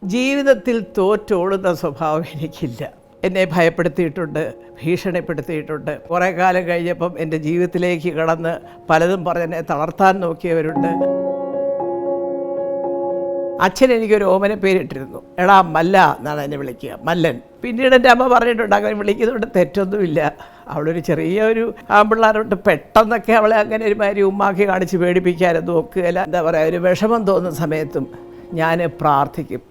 ജീവിതത്തിൽ തോറ്റോടുന്ന സ്വഭാവം എനിക്കില്ല. എന്നെ ഭയപ്പെടുത്തിയിട്ടുണ്ട്, ഭീഷണിപ്പെടുത്തിയിട്ടുണ്ട്. കുറേ കാലം കഴിഞ്ഞപ്പം എൻ്റെ ജീവിതത്തിലേക്ക് കടന്ന് പലതും പറഞ്ഞെന്നെ തളർത്താൻ നോക്കിയവരുണ്ട്. അച്ഛൻ എനിക്കൊരു ഓമന പേരിട്ടിരുന്നു. എടാ മല്ല എന്നാണ് എന്നെ വിളിക്കുക, മല്ലൻ. പിന്നീട് എൻ്റെ അമ്മ പറഞ്ഞിട്ടുണ്ട് അങ്ങനെ വിളിക്കുന്നതുകൊണ്ട് തെറ്റൊന്നുമില്ല. അവളൊരു ചെറിയൊരു ആൺപിള്ളേരോട്ട് പെട്ടെന്നൊക്കെ അവളെ അങ്ങനെ ഒരുമാതിരി ഉമ്മാക്കി കാണിച്ച് പേടിപ്പിക്കാനും നോക്കുകയില്ല. എന്താ പറയുക, ഒരു വിഷമം തോന്നുന്ന സമയത്തും ഞാൻ പ്രാർത്ഥിക്കും.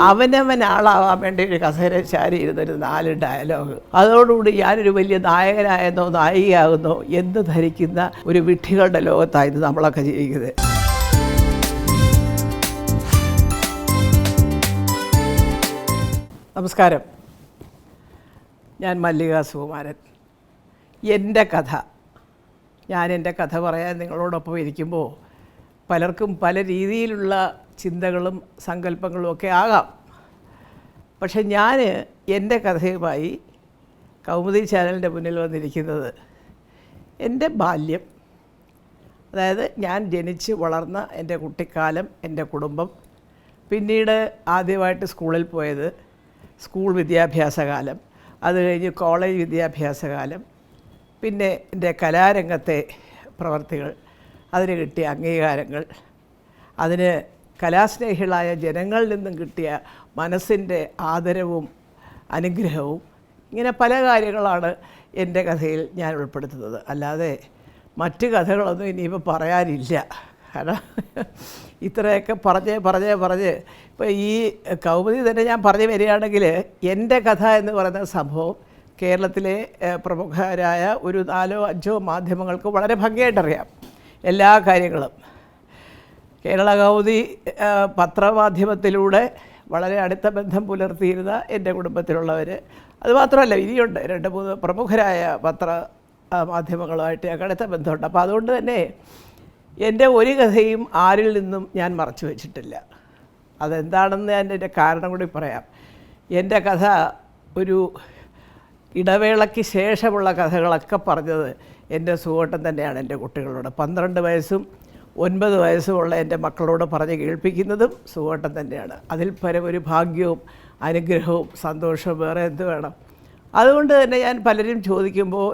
അവനവൻ ആളാവാൻ വേണ്ടി ഒരു കസേര ചാരി ഇരുന്നൊരു 4 ഡയലോഗ്. അതോടുകൂടി ഞാനൊരു വലിയ നായകനായെന്നോ നായികയാകുന്നോ എന്ന് ധരിക്കുന്ന ഒരു വിഡ്ഢികളുടെ ലോകത്തായിരുന്നു നമ്മളൊക്കെ ജീവിക്കുന്നത്. നമസ്കാരം, ഞാൻ മല്ലിക സുകുമാരൻ. എൻ്റെ കഥ, എൻ്റെ കഥ പറയാൻ നിങ്ങളോടൊപ്പം ഇരിക്കുമ്പോൾ പലർക്കും പല രീതിയിലുള്ള ചിന്തകളും സങ്കല്പങ്ങളും ഒക്കെ ആകാം. പക്ഷെ ഞാൻ എൻ്റെ കഥയുമായി കൗമുദി ചാനലിൻ്റെ മുന്നിൽ വന്നിരിക്കുന്നത് എൻ്റെ ബാല്യം, അതായത് ഞാൻ ജനിച്ച് വളർന്ന എൻ്റെ കുട്ടിക്കാലം, എൻ്റെ കുടുംബം, പിന്നീട് ആദ്യമായിട്ട് സ്കൂളിൽ പോയത് സ്കൂൾ വിദ്യാഭ്യാസകാലം, അത് കഴിഞ്ഞ് കോളേജ് വിദ്യാഭ്യാസകാലം, പിന്നെ എൻ്റെ കലാരംഗത്തെ പ്രവർത്തികൾ, അതിന് കിട്ടിയ അംഗീകാരങ്ങൾ, അതിന് കലാസ്നേഹികളായ ജനങ്ങളിൽ നിന്നും കിട്ടിയ മനസ്സിൻ്റെ ആദരവും അനുഗ്രഹവും, ഇങ്ങനെ പല കാര്യങ്ങളാണ് എൻ്റെ കഥയിൽ ഞാൻ ഉൾപ്പെടുത്തുന്നത്. അല്ലാതെ മറ്റ് കഥകളൊന്നും ഇനിയിപ്പോൾ പറയാനില്ല. കാരണം ഇത്രയൊക്കെ പറഞ്ഞ് ഇപ്പോൾ ഈ കൗമുദി തന്നെ ഞാൻ പറഞ്ഞു വരികയാണെങ്കിൽ എൻ്റെ കഥ എന്ന് പറയുന്ന സംഭവം കേരളത്തിലെ പ്രമുഖരായ ഒരു 4-5 മാധ്യമങ്ങൾക്ക് വളരെ ഭംഗിയായിട്ടറിയാം എല്ലാ കാര്യങ്ങളും. കേരള കൗമുദി പത്രമാധ്യമത്തിലൂടെ വളരെ അടുത്ത ബന്ധം പുലർത്തിയിരുന്ന എൻ്റെ കുടുംബത്തിലുള്ളവർ, അതുമാത്രമല്ല ഇനിയുണ്ട് 2-3 പ്രമുഖരായ പത്ര മാധ്യമങ്ങളുമായിട്ട് ഞങ്ങൾക്ക് അടുത്ത ബന്ധമുണ്ട്. അപ്പോൾ അതുകൊണ്ട് തന്നെ എൻ്റെ ഒരു കഥയും ആരിൽ നിന്നും ഞാൻ മറച്ചു വച്ചിട്ടില്ല. അതെന്താണെന്ന് ഞാൻ എൻ്റെ കാരണം കൂടി പറയാം. എൻ്റെ കഥ ഒരു ഇടവേളയ്ക്ക് ശേഷമുള്ള കഥകളൊക്കെ പറഞ്ഞത് എൻ്റെ സുഹോട്ടൻ തന്നെയാണ്. എൻ്റെ കുട്ടികളോട് 12 വയസ്സും 9 വയസ്സുമുള്ള എൻ്റെ മക്കളോട് പറഞ്ഞ് കേൾപ്പിക്കുന്നതും സുഹോട്ടൻ തന്നെയാണ്. അതിൽ പരം ഒരു ഭാഗ്യവും അനുഗ്രഹവും സന്തോഷവും വേറെ എന്ത് വേണം? അതുകൊണ്ട് തന്നെ ഞാൻ പലരും ചോദിക്കുമ്പോൾ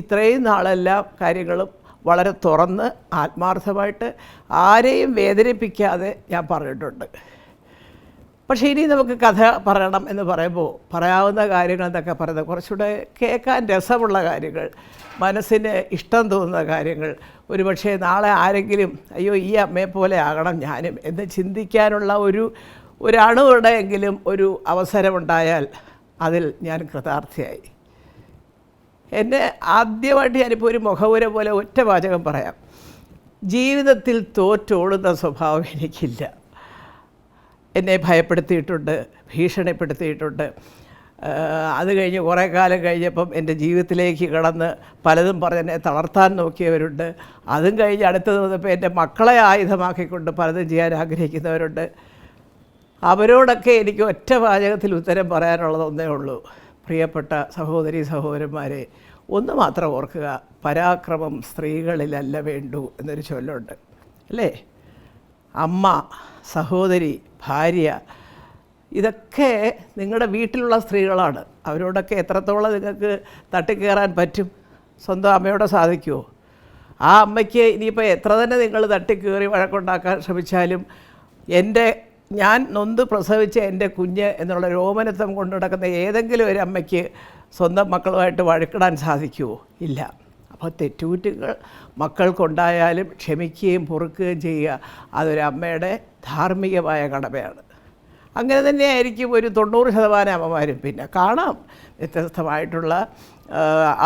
ഇത്രയും നാളെല്ലാം കാര്യങ്ങളും വളരെ തുറന്ന് ആത്മാർത്ഥമായിട്ട് ആരെയും വേദനിപ്പിക്കാതെ ഞാൻ പറഞ്ഞിട്ടുണ്ട്. പക്ഷേ ഇനി നമുക്ക് കഥ പറയണം എന്ന് പറയുമ്പോൾ പറയാവുന്ന കാര്യങ്ങൾ എന്നൊക്കെ പറയുന്നത് കുറച്ചുകൂടെ കേൾക്കാൻ രസമുള്ള കാര്യങ്ങൾ, മനസ്സിന് ഇഷ്ടം തോന്നുന്ന കാര്യങ്ങൾ, ഒരുപക്ഷെ നാളെ ആരെങ്കിലും അയ്യോ ഈ അമ്മയെ പോലെ ആകണം ഞാനും എന്ന് ചിന്തിക്കാനുള്ള ഒരണുവിടെയെങ്കിലും ഒരു അവസരമുണ്ടായാൽ അതിൽ ഞാൻ കൃതാർത്ഥയായി. എന്നെ ആദ്യമായിട്ട് ഞാനിപ്പോൾ ഒരു മുഖവുര പോലെ ഒറ്റ വാചകം പറയാം. ജീവിതത്തിൽ തോറ്റോടുന്ന സ്വഭാവം എനിക്കില്ല. എന്നെ ഭയപ്പെടുത്തിയിട്ടുണ്ട്, ഭീഷണിപ്പെടുത്തിയിട്ടുണ്ട്. അത് കഴിഞ്ഞ് കുറേ കാലം കഴിഞ്ഞപ്പം എൻ്റെ ജീവിതത്തിലേക്ക് കടന്ന് പലതും പറഞ്ഞെന്നെ തളർത്താൻ നോക്കിയവരുണ്ട്. അതും കഴിഞ്ഞ് അടുത്തത് വന്നപ്പോൾ എൻ്റെ മക്കളെ ആയുധമാക്കിക്കൊണ്ട് പലതും ചെയ്യാൻ ആഗ്രഹിക്കുന്നവരുണ്ട്. അവരോടൊക്കെ എനിക്ക് ഒറ്റ വാചകത്തിൽ ഉത്തരം പറയാനുള്ളത് ഒന്നേ ഉള്ളൂ. പ്രിയപ്പെട്ട സഹോദരീ സഹോദരന്മാരെ, ഒന്ന് മാത്രം ഓർക്കുക, പരാക്രമം സ്ത്രീകളിലല്ല വേണ്ടു എന്നൊരു ചൊല്ലുണ്ട് അല്ലേ? അമ്മ, സഹോദരി, ഭാര്യ, ഇതൊക്കെ നിങ്ങളുടെ വീട്ടിലുള്ള സ്ത്രീകളാണ്. അവരോടൊക്കെ എത്രത്തോളം നിങ്ങൾക്ക് തട്ടിക്കയറാൻ പറ്റും? സ്വന്തം അമ്മയോടെ സാധിക്കുമോ? ആ അമ്മയ്ക്ക് ഇനിയിപ്പോൾ എത്ര തന്നെ നിങ്ങൾ തട്ടിക്കയറി വഴക്കുണ്ടാക്കാൻ ശ്രമിച്ചാലും ഞാൻ നൊന്ത് പ്രസവിച്ച എൻ്റെ കുഞ്ഞ് എന്നുള്ള രോമനത്വം കൊണ്ടു നടക്കുന്ന ഏതെങ്കിലും ഒരു അമ്മയ്ക്ക് സ്വന്തം മക്കളുമായിട്ട് വഴക്കിടാൻ സാധിക്കുമോ? ഇല്ല. അപ്പോൾ തെറ്റുകുറ്റങ്ങൾ മക്കൾക്കുണ്ടായാലും ക്ഷമിക്കുകയും പൊറുക്കുകയും ചെയ്യുക, അതൊരമ്മയുടെ ധാർമ്മികമായ കടമയാണ്. അങ്ങനെ തന്നെയായിരിക്കും ഒരു 90% അമ്മമാരും. പിന്നെ കാണാം വ്യത്യസ്തമായിട്ടുള്ള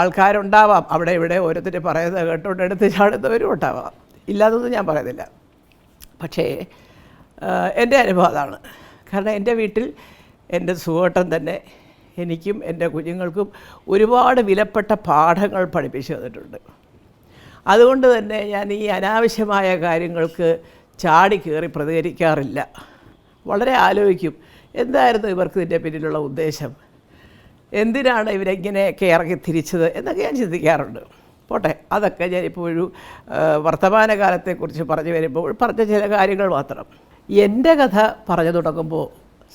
ആൾക്കാരുണ്ടാവാം, അവിടെ ഇവിടെ ഓരോരുത്തർ പറയുന്നത് കേട്ടുകൊണ്ട് എടുത്ത് ചാടുന്നവരും ഉണ്ടാവാം, ഇല്ലാതൊന്നും ഞാൻ പറയുന്നില്ല. പക്ഷേ എൻ്റെ അനുഭവം അതാണ്. കാരണം എൻ്റെ വീട്ടിൽ എൻ്റെ സുഹോട്ടൻ തന്നെ എനിക്കും എൻ്റെ കുഞ്ഞുങ്ങൾക്കും ഒരുപാട് വിലപ്പെട്ട പാഠങ്ങൾ പഠിപ്പിച്ചു തന്നിട്ടുണ്ട്. അതുകൊണ്ട് തന്നെ ഞാൻ ഈ അനാവശ്യമായ കാര്യങ്ങൾക്ക് ചാടി കയറി പ്രതികരിക്കാറില്ല. വളരെ ആലോചിക്കും, എന്തായിരുന്നു ഇവർക്ക് ഇതിൻ്റെ പിന്നിലുള്ള ഉദ്ദേശം, എന്തിനാണ് ഇവരെങ്ങനെയൊക്കെ ഇറങ്ങി തിരിച്ചത് എന്നൊക്കെ ഞാൻ ചിന്തിക്കാറുണ്ട്. പോട്ടെ, അതൊക്കെ ഞാനിപ്പോൾ ഒരു വർത്തമാനകാലത്തെക്കുറിച്ച് പറഞ്ഞു വരുമ്പോൾ പറഞ്ഞ ചില കാര്യങ്ങൾ മാത്രം. എൻ്റെ കഥ പറഞ്ഞു തുടങ്ങുമ്പോൾ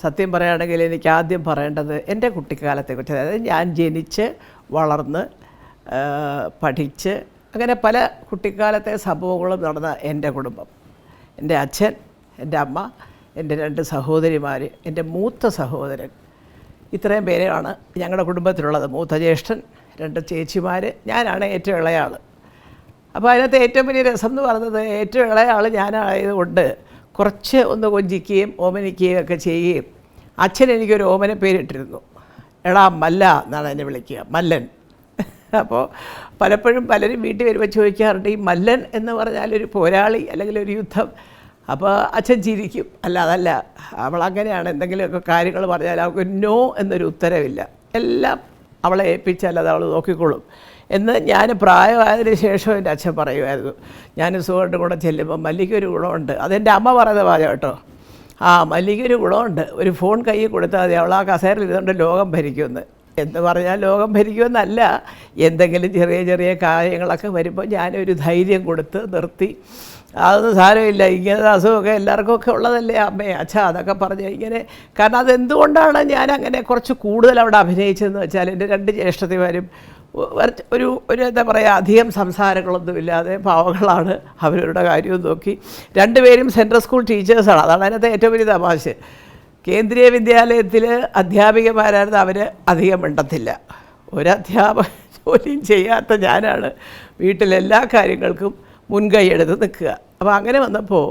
സത്യം പറയുകയാണെങ്കിൽ എനിക്ക് ആദ്യം പറയേണ്ടത് എൻ്റെ കുട്ടിക്കാലത്തെക്കുറിച്ച്. അതായത് ഞാൻ ജനിച്ച് വളർന്ന് പഠിച്ച് അങ്ങനെ പല കുട്ടിക്കാലത്തെ സംഭവങ്ങളും നടന്ന എൻ്റെ കുടുംബം. എൻ്റെ അച്ഛൻ, എൻ്റെ അമ്മ, എൻ്റെ 2 സഹോദരിമാർ, എൻ്റെ മൂത്ത സഹോദരൻ, ഇത്രയും പേരെയാണ് ഞങ്ങളുടെ കുടുംബത്തിലുള്ളത്. മൂത്ത ജ്യേഷ്ഠൻ, 2 ചേച്ചിമാർ, ഞാനാണ് ഏറ്റവും ഇളയാൾ. അപ്പോൾ അതിനകത്ത് ഏറ്റവും വലിയ രസം എന്ന് പറയുന്നത് ഏറ്റവും ഇളയാൾ ഞാനായതുകൊണ്ട് കുറച്ച് ഒന്ന് കൊഞ്ചിക്കുകയും ഓമനിക്കുകയും ഒക്കെ ചെയ്യുകയും അച്ഛൻ എനിക്കൊരു ഓമന പേരിട്ടിരുന്നു. എടാ മല്ല എന്നാണ് എന്നെ വിളിക്കുക, മല്ലൻ. അപ്പോൾ പലപ്പോഴും പലരും വീട്ടിൽ വരുമ്പോൾ ചോദിക്കാറുണ്ട്, ഈ മല്ലൻ എന്ന് പറഞ്ഞാൽ ഒരു പോരാളി അല്ലെങ്കിൽ ഒരു യുദ്ധം. അപ്പോൾ അച്ഛൻ ചിരിക്കും, അല്ല അതല്ല, അവളങ്ങനെയാണ്, എന്തെങ്കിലുമൊക്കെ കാര്യങ്ങൾ പറഞ്ഞാൽ അവൾക്ക് നോ എന്നൊരു ഉത്തരവില്ല, എല്ലാം അവളെ ഏൽപ്പിച്ചാൽ അത് അവൾ നോക്കിക്കോളും എന്ന് ഞാൻ പ്രായമായതിനു ശേഷം എൻ്റെ അച്ഛൻ പറയുമായിരുന്നു. ഞാൻ സുഖമായിട്ട് കൂടെ ചെല്ലുമ്പോൾ മല്ലിക്കൊരു ഗുണമുണ്ട്, അതെൻ്റെ അമ്മ പറയുന്ന വാചകം കേട്ടോ. മല്ലിക്കൊരു ഗുണമുണ്ട്, ഒരു ഫോൺ കയ്യിൽ കൊടുത്താൽ മതി, അവൾ ആ കസേരയിൽ ഇരുന്നുകൊണ്ട് ലോകം ഭരിക്കുമെന്ന്. എന്ന് പറഞ്ഞാൽ ലോകം ഭരിക്കുമെന്നല്ല, എന്തെങ്കിലും ചെറിയ ചെറിയ കാര്യങ്ങളൊക്കെ വരുമ്പോൾ ഞാനൊരു ധൈര്യം കൊടുത്ത് നിർത്തി. അതൊന്നും സാരമില്ല, ഇങ്ങനത്തെ അസുഖമൊക്കെ എല്ലാവർക്കുമൊക്കെ ഉള്ളതല്ലേ അമ്മേ അച്ഛാ എന്നൊക്കെ പറഞ്ഞ് ഇങ്ങനെ. കാരണം അതെന്തുകൊണ്ടാണ് ഞാൻ അങ്ങനെ കുറച്ച് കൂടുതൽ അവിടെ അഭിനയിച്ചതെന്ന് വെച്ചാൽ, എൻ്റെ 2 ജ്യേഷ്ഠത്തിമാരും ഒരു എന്താ പറയുക, അധികം സംസാരങ്ങളൊന്നുമില്ലാതെ പാവങ്ങളാണ്, അവരുടെ കാര്യവും നോക്കി. 2 പേരും സെൻട്രൽ സ്കൂൾ ടീച്ചേഴ്സാണ്. അതാണ് അതിനകത്ത് ഏറ്റവും വലിയ തമാശ. കേന്ദ്രീയ വിദ്യാലയത്തിൽ അധ്യാപികമാരായിരുന്നു, അവർ അധികം മിണ്ടത്തില്ല. ഒരു അധ്യാപക ജോലിയും ചെയ്യാത്ത ഞാനാണ് വീട്ടിലെല്ലാ കാര്യങ്ങൾക്കും മുൻകൈ എടുത്ത് നിൽക്കുക. അപ്പോൾ അങ്ങനെ വന്നപ്പോൾ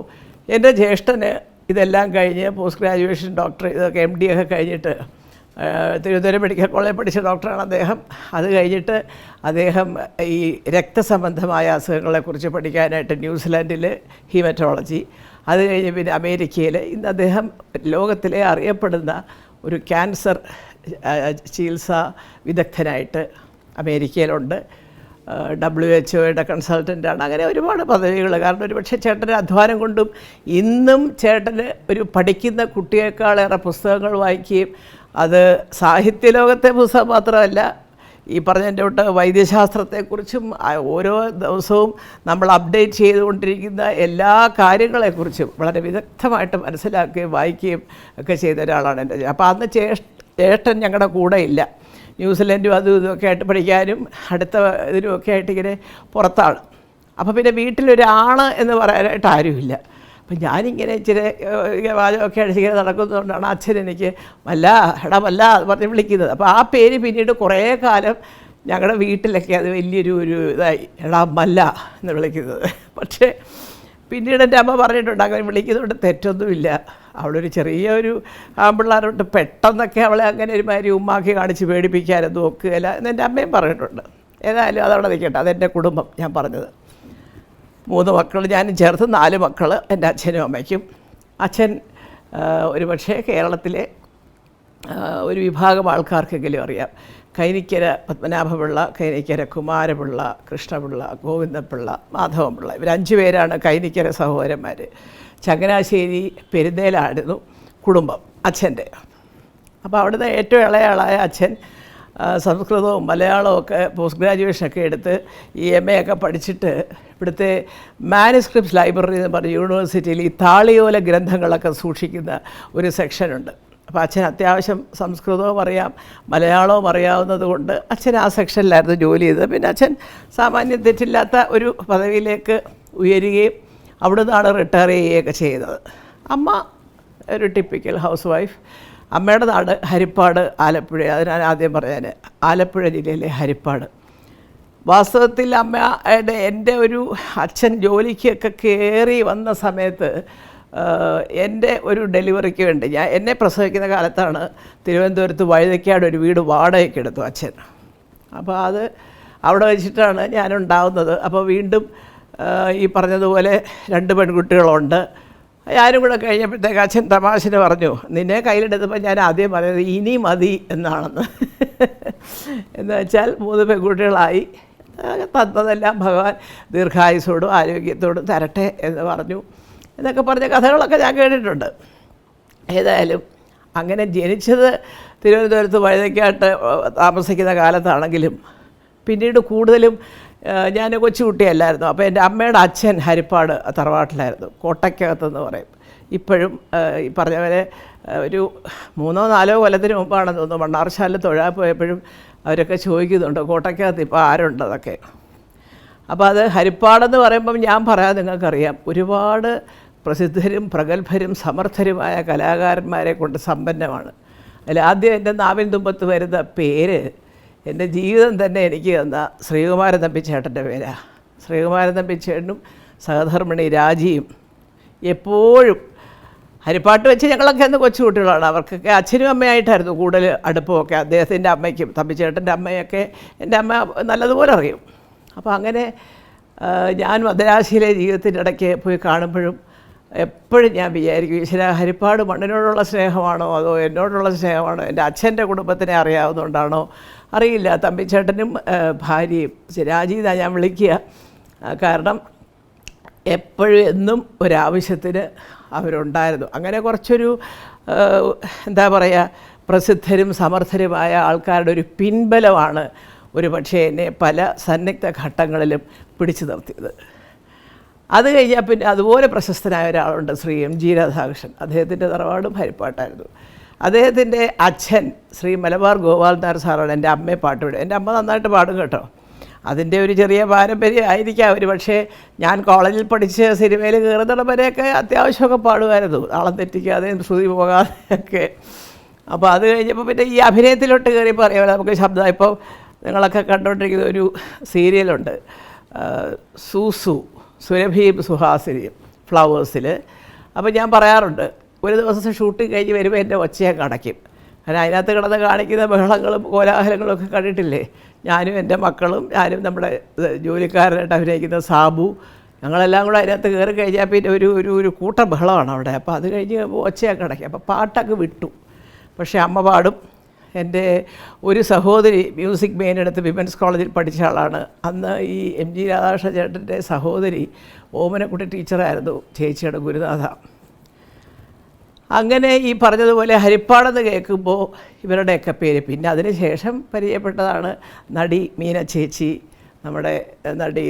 എൻ്റെ ജ്യേഷ്ഠന് ഇതെല്ലാം കഴിഞ്ഞ് പോസ്റ്റ് ഗ്രാജുവേഷൻ ഡോക്ടർ ഇതൊക്കെ MD ഒക്കെ കഴിഞ്ഞിട്ട് തിരുവനന്തപുരം മെഡിക്കൽ കോളേജിൽ പഠിച്ച ഡോക്ടറാണ് അദ്ദേഹം. അത് കഴിഞ്ഞിട്ട് അദ്ദേഹം ഈ രക്തസംബന്ധമായ അസുഖങ്ങളെക്കുറിച്ച് പഠിക്കാനായിട്ട് ന്യൂസിലാൻഡിൽ ഹീമറ്റോളജി, അത് കഴിഞ്ഞ് പിന്നെ അമേരിക്കയിൽ, ഇന്ന് അദ്ദേഹം ലോകത്തിലെ അറിയപ്പെടുന്ന ഒരു ക്യാൻസർ ചികിത്സാ വിദഗ്ധനായിട്ട് അമേരിക്കയിലുണ്ട്. WHO കൺസൾട്ടൻ്റാണ്. അങ്ങനെ ഒരുപാട് പദവികൾ. കാരണം ഒരുപക്ഷെ ചേട്ടൻ്റെ അധ്വാനം കൊണ്ടും ഇന്നും ചേട്ടന് ഒരു പഠിക്കുന്ന കുട്ടിയേക്കാളേറെ പുസ്തകങ്ങൾ വായിക്കുകയും, അത് സാഹിത്യലോകത്തെ പുസ്തകം മാത്രമല്ല, ഈ പറഞ്ഞതിൻ്റെ തൊട്ട് വൈദ്യശാസ്ത്രത്തെക്കുറിച്ചും ഓരോ ദിവസവും നമ്മൾ അപ്ഡേറ്റ് ചെയ്തുകൊണ്ടിരിക്കുന്ന എല്ലാ കാര്യങ്ങളെക്കുറിച്ചും വളരെ വിദഗ്ധമായിട്ട് മനസ്സിലാക്കുകയും വായിക്കുകയും ഒക്കെ ചെയ്ത ഒരാളാണ് എൻ്റെ. അപ്പോൾ അന്ന് ചേട്ടൻ ഞങ്ങളുടെ കൂടെ ഇല്ല, ന്യൂസിലൻഡും അതും ഇതുമൊക്കെ ആയിട്ട് പഠിക്കാനും അടുത്ത ഇതിനുമൊക്കെ ആയിട്ട് ഇങ്ങനെ പുറത്താണ്. അപ്പോൾ പിന്നെ വീട്ടിലൊരാണ് എന്ന് പറയാനായിട്ട് ആരുമില്ല. അപ്പം ഞാനിങ്ങനെ ഇച്ചിരി വാചകമൊക്കെ അടിച്ചിങ്ങനെ നടക്കുന്നതുകൊണ്ടാണ് അച്ഛൻ എനിക്ക് മല്ല എടാ മല്ല എന്ന് പറഞ്ഞ് വിളിക്കുന്നത്. അപ്പോൾ ആ പേര് പിന്നീട് കുറേ കാലം ഞങ്ങളുടെ വീട്ടിലൊക്കെ അത് വലിയൊരു ഇതായി, എടാ മല്ല എന്ന് വിളിക്കുന്നത്. പക്ഷേ പിന്നീട് എൻ്റെ അമ്മ പറഞ്ഞിട്ടുണ്ട്, അങ്ങനെ വിളിക്കുന്നതുകൊണ്ട് തെറ്റൊന്നുമില്ല. അവളൊരു ചെറിയൊരു ആൺപിള്ളേരോട്ട് പെട്ടെന്നൊക്കെ അവളെ അങ്ങനെ ഒരുമാതിരി ഉമ്മാക്കി കാണിച്ച് പേടിപ്പിക്കാനൊന്നും നോക്കുകയില്ല എന്ന് എൻ്റെ അമ്മയും പറഞ്ഞിട്ടുണ്ട്. ഏതായാലും അതവിടെ നിൽക്കട്ടെ, അതെൻ്റെ കുടുംബം ഞാൻ പറഞ്ഞത്. 3 മക്കൾ, ഞാനും ചേർത്ത് 4 മക്കൾ എൻ്റെ അച്ഛനും അമ്മയ്ക്കും. അച്ഛൻ ഒരുപക്ഷെ കേരളത്തിലെ ഒരു വിഭാഗം ആൾക്കാർക്കെങ്കിലും അറിയാം. കൈനിക്കര പത്മനാഭപിള്ള, കൈനിക്കര കുമാരപിള്ള, കൃഷ്ണപിള്ള, ഗോവിന്ദപിള്ള, മാധവൻപിള്ള, ഇവർ 5 പേരാണ് കൈനിക്കര സഹോദരന്മാർ. ചങ്ങനാശ്ശേരി പെരുന്നേലായിരുന്നു കുടുംബം അച്ഛൻ്റെ. അപ്പോൾ അവിടുന്ന് ഏറ്റവും ഇളയാളായ അച്ഛൻ സംസ്കൃതവും മലയാളവും ഒക്കെ പോസ്റ്റ് ഗ്രാജുവേഷനൊക്കെ എടുത്ത് ഈ MA ഒക്കെ പഠിച്ചിട്ട് ഇവിടുത്തെ മാനുസ്ക്രിപ്റ്റ്സ് ലൈബ്രറി എന്ന് പറഞ്ഞ യൂണിവേഴ്സിറ്റിയിൽ ഈ താളിയോല ഗ്രന്ഥങ്ങളൊക്കെ സൂക്ഷിക്കുന്ന ഒരു സെക്ഷനുണ്ട്. അപ്പോൾ അച്ഛൻ അത്യാവശ്യം സംസ്കൃതവും അറിയാം, മലയാളവും അറിയാവുന്നത് കൊണ്ട് അച്ഛൻ ആ സെക്ഷനിലായിരുന്നു ജോലി ചെയ്തത്. പിന്നെ അച്ഛൻ സാമാന്യം തെറ്റില്ലാത്ത ഒരു പദവിയിലേക്ക് ഉയരുകയും അവിടെ നിന്നാണ് റിട്ടയർ ചെയ്യുകയൊക്കെ ചെയ്തത്. അമ്മ ഒരു ടിപ്പിക്കൽ ഹൗസ് വൈഫ്. അമ്മയുടെ നാട് ഹരിപ്പാട്, ആലപ്പുഴ. അതിനാണ് ആദ്യം പറയാൻ, ആലപ്പുഴ ജില്ലയിലെ ഹരിപ്പാട്. വാസ്തവത്തിൽ അമ്മയുടെ എൻ്റെ ഒരു അച്ഛൻ ജോലിക്കൊക്കെ കയറി വന്ന സമയത്ത് എൻ്റെ ഒരു ഡെലിവറിക്ക് വേണ്ടി എന്നെ പ്രസവിക്കുന്ന കാലത്താണ് തിരുവനന്തപുരത്ത് വഴുതയ്ക്കാട് ഒരു വീട് വാടകയ്ക്ക് എടുത്തു അച്ഛൻ. അപ്പോൾ അത് അവിടെ വെച്ചിട്ടാണ് ഞാനുണ്ടാവുന്നത്. അപ്പോൾ വീണ്ടും ഈ പറഞ്ഞതുപോലെ 2 പെൺകുട്ടികളുണ്ട്. ഞാനും കൂടെ കഴിഞ്ഞപ്പോഴത്തേക്ക് അച്ഛൻ തമാശന് പറഞ്ഞു, നിന്നെ കയ്യിലെടുത്തപ്പോൾ ഞാൻ ആദ്യം പറഞ്ഞത് ഇനി മതി എന്നാണെന്ന്. എന്ന് വെച്ചാൽ 3 പെൺകുട്ടികളായി, തന്നതെല്ലാം ഭഗവാൻ ദീർഘായുസോടും ആരോഗ്യത്തോടും തരട്ടെ എന്ന് പറഞ്ഞു എന്നൊക്കെ പറഞ്ഞ കഥകളൊക്കെ ഞാൻ കേട്ടിട്ടുണ്ട്. ഏതായാലും അങ്ങനെ ജനിച്ചത് തിരുവനന്തപുരത്ത് വഴുതയ്ക്കാട്ട് താമസിക്കുന്ന കാലത്താണെങ്കിലും പിന്നീട് കൂടുതലും ഞാൻ കൊച്ചുകുട്ടിയല്ലായിരുന്നു. അപ്പോൾ എൻ്റെ അമ്മയുടെ അച്ഛൻ ഹരിപ്പാട് തറവാട്ടിലായിരുന്നു, കോട്ടയ്ക്കകത്തെന്ന് പറയും. ഇപ്പോഴും ഈ പറഞ്ഞ പോലെ ഒരു 3-4 കൊല്ലത്തിന് മുമ്പാണെന്ന് തോന്നുന്നു മണ്ണാർശാല തൊഴാൻ പോയപ്പോഴും അവരൊക്കെ ചോദിക്കുന്നുണ്ട് കോട്ടയ്ക്കകത്ത് ഇപ്പോൾ ആരുണ്ടെന്നൊക്കെ. അപ്പോൾ അത് ഹരിപ്പാടെന്ന് പറയുമ്പം ഞാൻ പറയാൻ നിങ്ങൾക്കറിയാം, ഒരുപാട് പ്രസിദ്ധരും പ്രഗത്ഭരും സമർത്ഥരുമായ കലാകാരന്മാരെ കൊണ്ട് സമ്പന്നമാണ്. അതിൽ ആദ്യം എൻ്റെ നാവിൻ തുമ്പത്ത് വരുന്ന പേര് എൻ്റെ ജീവിതം തന്നെ എനിക്ക് തന്ന ശ്രീകുമാരൻ തമ്പിച്ചേട്ടൻ്റെ പേരാണ്. ശ്രീകുമാരൻ തമ്പിച്ചേട്ടനും സഹധർമ്മിണി രാജിയും എപ്പോഴും ഹരിപ്പാട്ട് വെച്ച് ഞങ്ങളൊക്കെ അന്ന് കൊച്ചുകുട്ടികളാണ്. അവർക്കൊക്കെ അച്ഛനും അമ്മയായിട്ടായിരുന്നു കൂടുതൽ അടുപ്പമൊക്കെ. അദ്ദേഹത്തിൻ്റെ അമ്മയ്ക്കും തമ്പിച്ചേട്ടൻ്റെ അമ്മയൊക്കെ എൻ്റെ അമ്മ നല്ലതുപോലെ അറിയും. അപ്പോൾ അങ്ങനെ ഞാൻ മദ്രാശിയിലെ ജീവിതത്തിൻ്റെ ഇടയ്ക്ക് പോയി കാണുമ്പോഴും എപ്പോഴും ഞാൻ വിചാരിക്കും, ഈശ്വര, ഹരിപ്പാട് മണ്ണിനോടുള്ള സ്നേഹമാണോ അതോ എന്നോടുള്ള സ്നേഹമാണോ, എൻ്റെ അച്ഛൻ്റെ കുടുംബത്തിനെ അറിയാവുന്നതുകൊണ്ടാണോ അറിയില്ല. തമ്പിച്ചേട്ടനും ഭാര്യയും രാജീന്നാണ് ഞാൻ വിളിക്കുക. കാരണം എപ്പോഴും എന്നും ഒരാവശ്യത്തിന് അവരുണ്ടായിരുന്നു. അങ്ങനെ കുറച്ചൊരു എന്താ പറയുക, പ്രസിദ്ധരും സമർത്ഥരുമായ ആൾക്കാരുടെ ഒരു പിൻബലമാണ് ഒരു പക്ഷേ എന്നെ പല സന്നിഗ്ധ ഘട്ടങ്ങളിലും പിടിച്ചു നിർത്തിയത്. അത് കഴിഞ്ഞാൽ പിന്നെ അതുപോലെ പ്രശസ്തനായ ഒരാളുണ്ട്, ശ്രീ MG രാധാകൃഷ്ണൻ. അദ്ദേഹത്തിൻ്റെ തറവാടും ഹരിപ്പാട്ടായിരുന്നു. അദ്ദേഹത്തിൻ്റെ അച്ഛൻ ശ്രീ മലബാർ ഗോപാൽ നായർ സാറാണ് എൻ്റെ അമ്മയെ പാട്ടുപാടും. എൻ്റെ അമ്മ നന്നായിട്ട് പാടും കേട്ടോ. അതിൻ്റെ ഒരു ചെറിയ പാരമ്പര്യം ആയിരിക്കാം ഒരു പക്ഷേ. ഞാൻ കോളേജിൽ പഠിച്ച് സിനിമയിൽ കയറുന്നിടം വരെയൊക്കെ അത്യാവശ്യമൊക്കെ പാടുമായിരുന്നു, താളം തെറ്റിക്കാതെ ശ്രുതി പോകാതെയൊക്കെ. അപ്പോൾ അത് കഴിഞ്ഞപ്പോൾ പിന്നെ ഈ അഭിനയത്തിലോട്ട് കയറിയപ്പോൾ അറിയാമല്ലോ നമുക്ക് ശബ്ദം. ഇപ്പോൾ നിങ്ങളൊക്കെ കണ്ടുകൊണ്ടിരിക്കുന്ന ഒരു സീരിയലുണ്ട്, സൂസു, സുരഭിയും സുഹാസിനിയും, ഫ്ലവേഴ്സിൽ. അപ്പോൾ ഞാൻ പറയാറുണ്ട്, ഒരു ദിവസം ഷൂട്ടിങ് കഴിഞ്ഞ് വരുമ്പോൾ എൻ്റെ ഒച്ചയെ കടയ്ക്കും. കാരണം അതിനകത്ത് കിടന്ന് കാണിക്കുന്ന ബഹളങ്ങളും കോലാഹലങ്ങളും ഒക്കെ കണ്ടിട്ടില്ലേ. ഞാനും എൻ്റെ മക്കളും ഞാനും നമ്മുടെ ജോലിക്കാരനായിട്ട് അഭിനയിക്കുന്ന സാബു, ഞങ്ങളെല്ലാം കൂടെ അതിനകത്ത് കയറി കഴിഞ്ഞാൽ പിന്നെ ഒരു കൂട്ട ബഹളമാണ് അവിടെ. അപ്പോൾ അത് കഴിഞ്ഞ് ഒച്ചയൊക്കെ അടയ്ക്കും. അപ്പോൾ പാട്ടൊക്കെ വിട്ടു. പക്ഷേ അമ്മ പാടും. എൻ്റെ ഒരു സഹോദരി മ്യൂസിക് മെയിനെടുത്ത് വിമൻസ് കോളേജിൽ പഠിച്ച ആളാണ്. അന്ന് ഈ MG രാധാകൃഷ്ണൻ ചേട്ടൻ്റെ സഹോദരി ഓമനക്കുട്ടി ടീച്ചറായിരുന്നു ചേച്ചിയുടെ ഗുരുനാഥ. അങ്ങനെ ഈ പറഞ്ഞതുപോലെ ഹരിപ്പാടെന്ന് കേൾക്കുമ്പോൾ ഇവരുടെയൊക്കെ പേര്. പിന്നെ അതിന് ശേഷം പരിചയപ്പെട്ടതാണ് നടി മീന ചേച്ചി, നമ്മുടെ നടി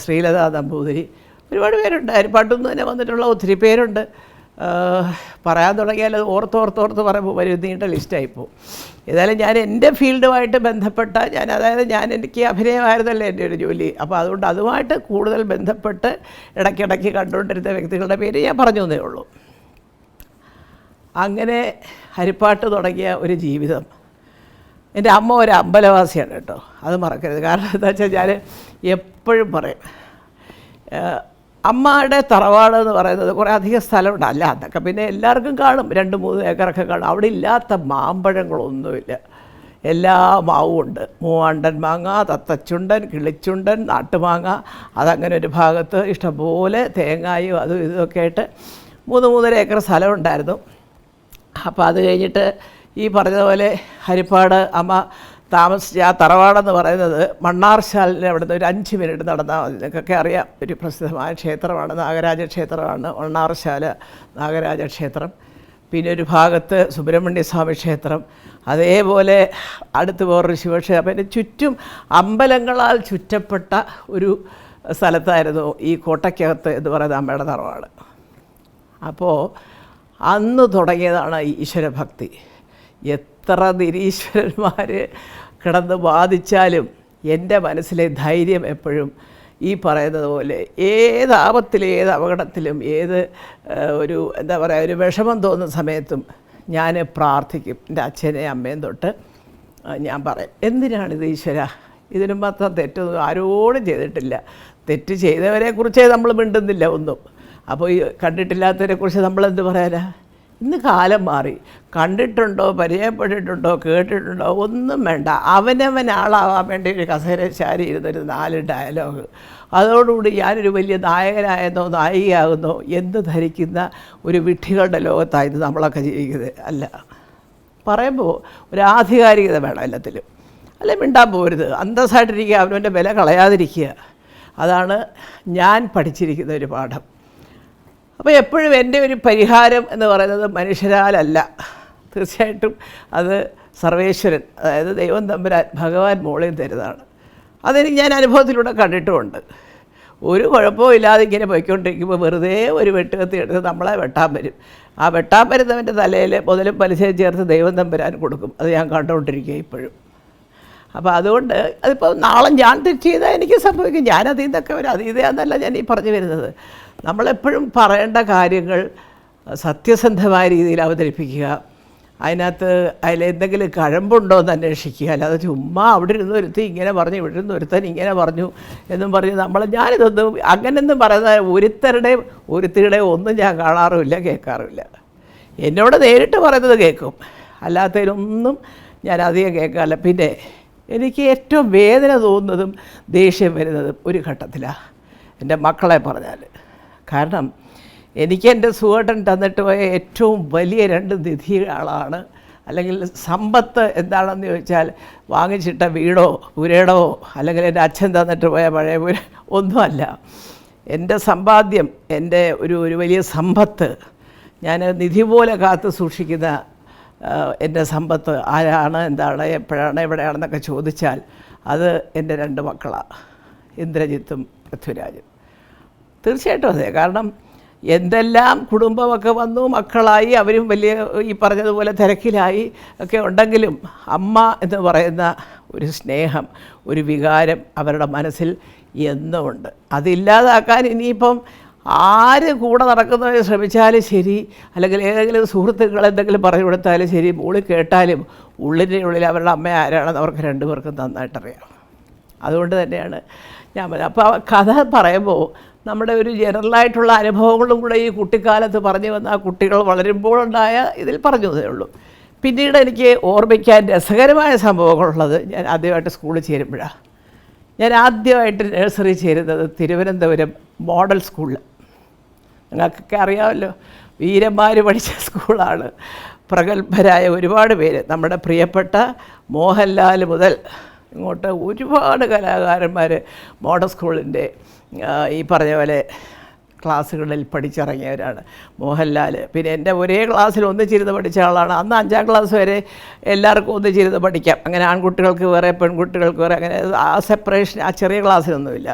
ശ്രീലത നമ്പൂതിരി, ഒരുപാട് പേരുണ്ട്. ഹരിപ്പാട്ടുനിന്ന് തന്നെ വന്നിട്ടുള്ള ഒത്തിരി പേരുണ്ട്. പറയാൻ തുടങ്ങിയാൽ അത് ഓർത്തോർത്തോർത്ത് പറയുമ്പോൾ ഒരു നീണ്ട ലിസ്റ്റായിപ്പോൾ. ഏതായാലും ഞാൻ എൻ്റെ ഫീൽഡുമായിട്ട് ബന്ധപ്പെട്ട ഞാൻ എനിക്ക് അഭിനയമായിരുന്നല്ലോ എൻ്റെ ഒരു ജോലി. അപ്പോൾ അതുകൊണ്ട് അതുമായിട്ട് കൂടുതൽ ബന്ധപ്പെട്ട് ഇടയ്ക്കിടയ്ക്ക് കണ്ടുകൊണ്ടിരുന്ന വ്യക്തികളുടെ പേര് ഞാൻ പറഞ്ഞു തന്നേ ഉള്ളൂ. അങ്ങനെ ഹരിപ്പാട്ട് തുടങ്ങിയ ഒരു ജീവിതം. എൻ്റെ അമ്മ ഒരു അമ്പലവാസിയാണ് കേട്ടോ, അത് മറക്കരുത്. കാരണം എന്താ വെച്ചാൽ ഞാൻ എപ്പോഴും പറയും, അമ്മയുടെ തറവാട് എന്ന് പറയുന്നത് കുറേ അധികം സ്ഥലമുണ്ട്. അല്ല അതൊക്കെ പിന്നെ എല്ലാവർക്കും കാണും, 2-3 ഏക്കറൊക്കെ കാണും. അവിടെ ഇല്ലാത്ത മാമ്പഴങ്ങളൊന്നുമില്ല. എല്ലാ മാവും ഉണ്ട്. മൂവാണ്ടൻ മാങ്ങ, തത്തച്ചുണ്ടൻ, കിളിച്ചുണ്ടൻ, നാട്ടുമാങ്ങ, അതങ്ങനെ ഒരു ഭാഗത്ത് ഇഷ്ടംപോലെ തേങ്ങായും അതും ഇതൊക്കെ ആയിട്ട് 3-3.5 ഏക്കർ സ്ഥലമുണ്ടായിരുന്നു. അപ്പോൾ അത് കഴിഞ്ഞിട്ട് ഈ പറഞ്ഞതുപോലെ ഹരിപ്പാട് അമ്മ താമസിച്ച ആ തറവാടെന്ന് പറയുന്നത് മണ്ണാർശാലിൻ്റെ അവിടെ നിന്ന് ഒരു 5 മിനിറ്റ് നടന്നാൽ മതി. നിങ്ങൾക്കൊക്കെ അറിയാം, ഒരു പ്രസിദ്ധമായ ക്ഷേത്രമാണ്, നാഗരാജ ക്ഷേത്രമാണ് മണ്ണാർശാല നാഗരാജ ക്ഷേത്രം. പിന്നെ ഒരു ഭാഗത്ത് സുബ്രഹ്മണ്യ സ്വാമി ക്ഷേത്രം, അതേപോലെ അടുത്ത് വേറൊരു ശിവക്ഷേത്രം. അപ്പം അതിൻ്റെ ചുറ്റും അമ്പലങ്ങളാൽ ചുറ്റപ്പെട്ട ഒരു സ്ഥലത്തായിരുന്നു ഈ കോട്ടയ്ക്കകത്ത് എന്ന് പറയുന്നത് അമ്മയുടെ തറവാട്. അപ്പോൾ അന്ന് തുടങ്ങിയതാണ് ഈശ്വരഭക്തി. എത്ര നിരീശ്വരന്മാർ കിടന്ന് ബാധിച്ചാലും എൻ്റെ മനസ്സിലെ ധൈര്യം എപ്പോഴും ഈ പറയുന്നത് പോലെ ഏത് ആപത്തിലും ഏത് അപകടത്തിലും ഏത് ഒരു എന്താ പറയുക ഒരു വിഷമം തോന്നുന്ന സമയത്തും ഞാൻ പ്രാർത്ഥിക്കും. എൻ്റെ അച്ഛനെയും അമ്മയും തൊട്ട് ഞാൻ പറയും, എന്തിനാണിത് ഈശ്വര, ഇതിനും മാത്രം തെറ്റൊന്നും ആരോടും ചെയ്തിട്ടില്ല. തെറ്റ് ചെയ്തവരെക്കുറിച്ചേ നമ്മൾ മിണ്ടുന്നില്ല ഒന്നും. അപ്പോൾ ഈ കണ്ടിട്ടില്ലാത്തവരെക്കുറിച്ച് നമ്മളെന്ത് പറയാനാ? ഇന്ന് കാലം മാറി. കണ്ടിട്ടുണ്ടോ, പരിചയപ്പെട്ടിട്ടുണ്ടോ, കേട്ടിട്ടുണ്ടോ ഒന്നും വേണ്ട. അവനവൻ ആളാവാൻ വേണ്ടി ഒരു കസേര ചാരി ഇരുന്നൊരു 4 ഡയലോഗ്, അതോടുകൂടി ഞാനൊരു വലിയ നായകനായെന്നോ നായികയാകുന്നോ എന്ന് ധരിക്കുന്ന ഒരു വിഡ്ഢികളുടെ ലോകത്തായിരുന്നു നമ്മളൊക്കെ ജീവിക്കുന്നത്. അല്ല, പറയുമ്പോൾ ഒരു ആധികാരികത വേണം എല്ലാത്തിലും. അല്ലെ മിണ്ടാൻ പോരുത്, അന്തസ്സായിട്ടിരിക്കുക, അവനവൻ്റെ വില കളയാതിരിക്കുക. അതാണ് ഞാൻ പഠിച്ചിരിക്കുന്ന ഒരു പാഠം. അപ്പോൾ എപ്പോഴും എൻ്റെ ഒരു പരിഹാരം എന്ന് പറയുന്നത് മനുഷ്യരാലല്ല, തീർച്ചയായിട്ടും അത് സർവേശ്വരൻ, അതായത് ദൈവം തമ്പുരാൻ ഭഗവാൻ മോളിൽ തരുന്നതാണ്. അതെനിക്ക് ഞാൻ അനുഭവത്തിലൂടെ കണ്ടിട്ടുമുണ്ട്. ഒരു കുഴപ്പമില്ലാതെ ഇങ്ങനെ പോയിക്കൊണ്ടിരിക്കുമ്പോൾ വെറുതെ ഒരു വെട്ടുകത്തി എടുത്ത് നമ്മളെ വെട്ടാൻ വരും. ആ വെട്ടാൻ വരുന്നവൻ്റെ തലയിൽ മുതലും പലിശയും ചേർത്ത് ദൈവം തമ്പുരാൻ കൊടുക്കും. അത് ഞാൻ കണ്ടുകൊണ്ടിരിക്കുക ഇപ്പോഴും. അപ്പോൾ അതുകൊണ്ട് അതിപ്പോൾ നാളെ ഞാൻ തെറ്റ് ചെയ്താൽ എനിക്ക് സംഭവിക്കും. ഞാനതിൽ നിന്നൊക്കെ ഒരു അതീതയാണെന്നല്ല ഞാൻ ഈ പറഞ്ഞു വരുന്നത്. നമ്മളെപ്പോഴും പറയേണ്ട കാര്യങ്ങൾ സത്യസന്ധമായ രീതിയിൽ അവതരിപ്പിക്കുക. അതിലെന്തെങ്കിലും കഴമ്പുണ്ടോ എന്ന് അന്വേഷിക്കുക. അല്ലാതെ ചുമ്മാ അവിടെ ഇരുന്ന് ഒരുത്തി ഇങ്ങനെ പറഞ്ഞു, ഇവിടെ ഇരുന്ന് ഒരുത്തൻ ഇങ്ങനെ പറഞ്ഞു എന്നും പറഞ്ഞ് ഞാനിതൊന്നും അങ്ങനെയൊന്നും പറയുന്ന ഒരുത്തിയുടെ ഒന്നും ഞാൻ കാണാറുമില്ല, കേൾക്കാറുമില്ല. എന്നോട് നേരിട്ട് പറയുന്നത് കേൾക്കും, അല്ലാത്തതിനൊന്നും ഞാൻ അധികം കേൾക്കാറില്ല. പിന്നെ എനിക്ക് ഏറ്റവും വേദന തോന്നുന്നതും ദേഷ്യം വരുന്നതും ഒരു ഘട്ടത്തിലാണ് എൻ്റെ മക്കളെ പറഞ്ഞാൽ. കാരണം എനിക്ക് എൻ്റെ സുഖേട്ടൻ തന്നിട്ട് പോയ ഏറ്റവും വലിയ 2 നിധികളാണ്. അല്ലെങ്കിൽ സമ്പത്ത് എന്താണെന്ന് ചോദിച്ചാൽ വാങ്ങിച്ചിട്ട വീടോ പുരയിടോ അല്ലെങ്കിൽ എൻ്റെ അച്ഛൻ തന്നിട്ട് പോയ പഴയ പുര ഒന്നുമല്ല. എൻ്റെ സമ്പാദ്യം, എൻ്റെ ഒരു വലിയ സമ്പത്ത്, ഞാൻ നിധി പോലെ കാത്തു സൂക്ഷിക്കുന്ന എൻ്റെ സമ്പത്ത് ആരാണ്, എന്താണ്, എപ്പോഴാണ്, എവിടെയാണെന്നൊക്കെ ചോദിച്ചാൽ അത് എൻ്റെ 2 മക്കളാണ്, ഇന്ദ്രജിത്തും പൃഥ്വിരാജും. തീർച്ചയായിട്ടും അതെ. കാരണം എന്തെല്ലാം കുടുംബമൊക്കെ വന്നു, മക്കളായി, അവരും വലിയ ഈ പറഞ്ഞതുപോലെ തിരക്കിലായി ഒക്കെ ഉണ്ടെങ്കിലും അമ്മ എന്ന് പറയുന്ന ഒരു സ്നേഹം, ഒരു വികാരം അവരുടെ മനസ്സിൽ എന്നുമുണ്ട്. അതില്ലാതാക്കാൻ ഇനിയിപ്പം ആര് കൂടെ നടക്കുന്നവരെ ശ്രമിച്ചാലും ശരി, അല്ലെങ്കിൽ ഏതെങ്കിലും സുഹൃത്തുക്കൾ എന്തെങ്കിലും പറഞ്ഞു കൊടുത്താലും ശരി, മോളിൽ കേട്ടാലും ഉള്ളിൻ്റെ ഉള്ളിൽ അവരുടെ അമ്മ ആരാണെന്ന് അവർക്ക് 2 പേർക്കും നന്നായിട്ടറിയാം. അതുകൊണ്ട് തന്നെയാണ് ഞാൻ പറഞ്ഞത്. അപ്പോൾ കഥ പറയുമ്പോൾ നമ്മുടെ ഒരു ജനറലായിട്ടുള്ള അനുഭവങ്ങളും കൂടെ ഈ കുട്ടിക്കാലത്ത് പറഞ്ഞു വന്ന ആ കുട്ടികൾ വളരുമ്പോഴുണ്ടായ ഇതിൽ പറഞ്ഞതേ ഉള്ളൂ. പിന്നീട് എനിക്ക് ഓർമ്മിക്കാൻ രസകരമായ സംഭവങ്ങളുള്ളത് ഞാൻ ആദ്യമായിട്ട് സ്കൂളിൽ ചേരുമ്പോഴാണ്. ഞാൻ ആദ്യമായിട്ട് നഴ്സറി ചേരുന്നത് തിരുവനന്തപുരം മോഡൽ സ്കൂളിൽ. നിങ്ങൾക്കൊക്കെ അറിയാമല്ലോ, വീരന്മാർ പഠിച്ച സ്കൂളാണ്. പ്രഗത്ഭരായ ഒരുപാട് പേര്, നമ്മുടെ പ്രിയപ്പെട്ട മോഹൻലാൽ മുതൽ ഇങ്ങോട്ട് ഒരുപാട് കലാകാരന്മാർ മോഡൽ സ്കൂളിൻ്റെ ഈ പറഞ്ഞ പോലെ ക്ലാസ്സുകളിൽ പഠിച്ചിറങ്ങിയവരാണ്. മോഹൻലാൽ പിന്നെ എൻ്റെ ഒരേ ക്ലാസ്സിൽ ഒന്നിച്ചിരുന്ന് പഠിച്ച ആളാണ്. അന്ന് 5ാം ക്ലാസ് വരെ എല്ലാവർക്കും ഒന്നിച്ചിരുന്ന് പഠിക്കാം. അങ്ങനെ ആൺകുട്ടികൾക്ക് വേറെ പെൺകുട്ടികൾക്ക് വേറെ, അങ്ങനെ ആ സെപ്പറേഷൻ ആ ചെറിയ ക്ലാസ്സിലൊന്നുമില്ല.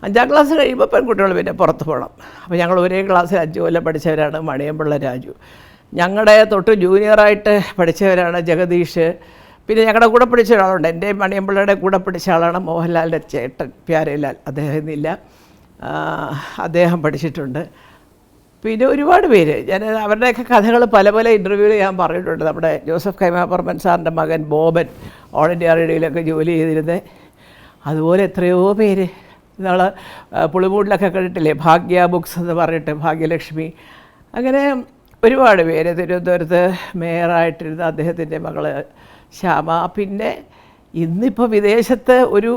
5ാം ക്ലാസ് കഴിയുമ്പോൾ പെൺകുട്ടികൾ പിന്നെ പുറത്ത് പോകണം. അപ്പോൾ ഞങ്ങൾ ഒരേ ക്ലാസ്സിൽ 5 കൊല്ലം പഠിച്ചവരാണ് മണിയമ്പിള്ള രാജു. ഞങ്ങളുടെ തൊട്ട് ജൂനിയറായിട്ട് പഠിച്ചവരാണ് ജഗദീഷ്. പിന്നെ ഞങ്ങളുടെ കൂടെ പഠിച്ച ഒരാളുണ്ട്, എൻ്റെ മണിയമ്പിള്ളയുടെ കൂടെ പഠിച്ച ആളാണ് മോഹൻലാലിൻ്റെ ചേട്ടൻ പ്യാരേലാൽ. അദ്ദേഹം ഇന്നില്ല, അദ്ദേഹം പഠിച്ചിട്ടുണ്ട്. പിന്നെ ഒരുപാട് പേര്, ഞാൻ അവരുടെയൊക്കെ കഥകൾ പല ഇൻ്റർവ്യൂവിൽ ഞാൻ പറഞ്ഞിട്ടുണ്ട്. നമ്മുടെ ജോസഫ് കൈമാപ്പറമ്പൻ സാറിൻ്റെ മകൻ ബോബൻ ഓൾ ഇന്ത്യ റേഡിയോയിലൊക്കെ ജോലി ചെയ്തിരുന്നത്. അതുപോലെ എത്രയോ പേര് നമ്മൾ പുളിമൂടിലൊക്കെ കണ്ടിട്ടില്ലേ, ഭാഗ്യ ബുക്സ് എന്ന് പറഞ്ഞിട്ട് ഭാഗ്യലക്ഷ്മി. അങ്ങനെ ഒരുപാട് പേര്. തിരുവനന്തപുരത്ത് മേയറായിട്ടിരുന്ന അദ്ദേഹത്തിൻ്റെ മകൾ ശ്യാമ. പിന്നെ ഇന്നിപ്പോൾ വിദേശത്ത് ഒരു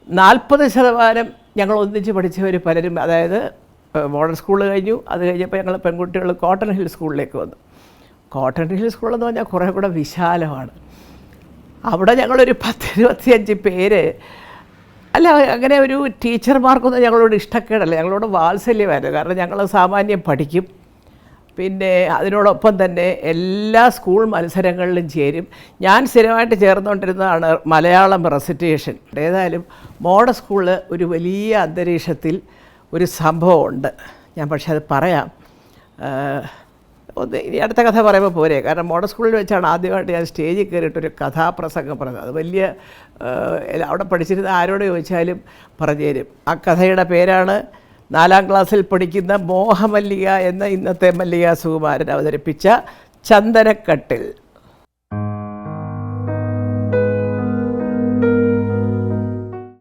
40% ഞങ്ങൾ ഒന്നിച്ച് പഠിച്ചവർ പലരും, അതായത് മോഡൽ സ്കൂൾ കഴിഞ്ഞു, അത് കഴിഞ്ഞപ്പോൾ ഞങ്ങൾ പെൺകുട്ടികൾ കോട്ടൺ ഹിൽ സ്കൂളിലേക്ക് വന്നു. കോട്ടൺ ഹിൽ സ്കൂളെന്ന് പറഞ്ഞാൽ കുറേ കൂടെ വിശാലമാണ്. അവിടെ ഞങ്ങളൊരു 10-25 പേര്, അല്ല അങ്ങനെ ഒരു ടീച്ചർമാർക്കൊന്നും ഞങ്ങളോട് ഇഷ്ടക്കേടല്ല, ഞങ്ങളോട് വാത്സല്യമായിരുന്നു. കാരണം ഞങ്ങൾ സാമാന്യം പഠിക്കും, പിന്നെ അതിനോടൊപ്പം തന്നെ എല്ലാ സ്കൂൾ മത്സരങ്ങളിലും ചേരും. ഞാൻ സ്ഥിരമായിട്ട് ചേർന്നുകൊണ്ടിരുന്നതാണ് മലയാളം റെസിറ്റേഷൻ. ഏതായാലും മോഡൽ സ്കൂളിൽ ഒരു വലിയ അന്തരീക്ഷത്തിൽ ഒരു സംഭവമുണ്ട്. ഞാൻ പക്ഷേ അത് പറയാം, ഇനി അടുത്ത കഥ പറയുമ്പോൾ പോരെ. കാരണം മോഡൽ സ്കൂളിൽ വെച്ചാണ് ആദ്യമായിട്ട് ഞാൻ സ്റ്റേജിൽ കയറിയിട്ടൊരു കഥാപ്രസംഗം പറഞ്ഞത്. അത് വലിയ അവിടെ പഠിച്ചിരുന്ന ആരോട് ചോദിച്ചാലും പറഞ്ഞു തരും. ആ കഥയുടെ പേരാണ് 4ാം ക്ലാസ്സിൽ പഠിക്കുന്ന മോഹമല്ലിക എന്ന ഇന്നത്തെ മല്ലിക സുകുമാരൻ അവതരിപ്പിച്ച ചന്ദനക്കട്ടിൽ.